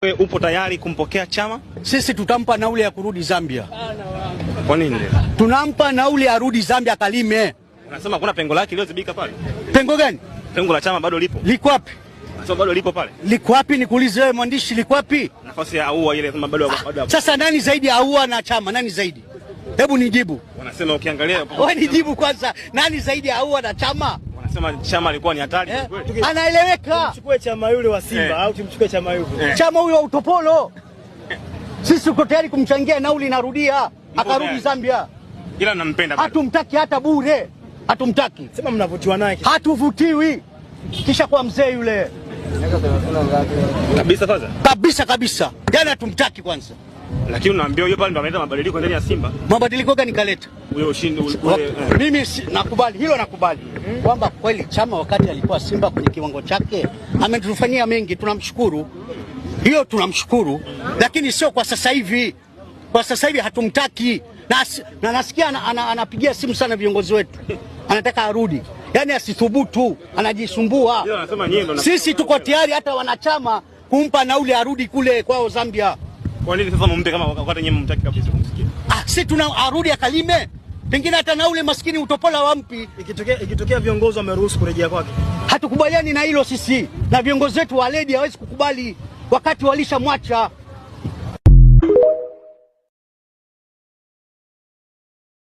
Wewe upo tayari kumpokea Chama? Sisi tutampa nauli ya kurudi Zambia. Kwa nini? Tunampa nauli ya rudi Zambia kalime. Unasema kuna pengo lake lilozibika pale? Pengo gani? Pengo la Chama bado lipo. Liko wapi? Unasema bado lipo pale. Liko wapi nikuulize wewe mwandishi, liko wapi? Nafasi ya Aua ile kama bado. Sasa nani zaidi ya Aua na Chama? Nani zaidi? Hebu nijibu. Wanasema ukiangalia wewe nijibu kwanza. Nani zaidi ya Aua na Chama? Wanasema Chama alikuwa ni hatari kweli. Anaeleweka. Tumchukue Chama yule wa Simba au tumchukue Chama yule? Chama huyo wa utopolo. Sisi tuko tayari kumchangia nauli narudia akarudi Zambia. Ila nampenda. Hatumtaki hata bure. Hatumtaki. Sema mnavutiwa naye. Hatuvutiwi. Kisha kwa mzee yule. Kabisa faza. Kabisa. Jana hatumtaki kwanza. Lakini unaambia yule pale ndo ameleta mabadiliko ndani ya Simba. Mabadiliko gani kaleta? Huyo ushindi Mimi nakubali hilo, nakubali kwamba kweli Chama wakati alikuwa Simba kwenye kiwango chake ametufanyia mengi, tunamshukuru. Hiyo tunamshukuru, lakini sio kwa sasa hivi. Kwa sasa hivi hatumtaki, na nasikia anapigia simu sana viongozi wetu, anataka arudi. Yaani asithubutu, anajisumbua. Sisi tuko tayari hata wanachama kumpa nauli arudi kule kwao Zambia. Kwa nini sasa mumpe kama wakati nyinyi mumtaki kabisa kumsikia? Si tuna arudi akalime. Pengine hata naule maskini utopola wampi. Ikitokea viongozi wameruhusu kurejea kwake. Hatukubaliani na hilo sisi. Na viongozi wetu waledi hawezi kukubali wakati walishamwacha.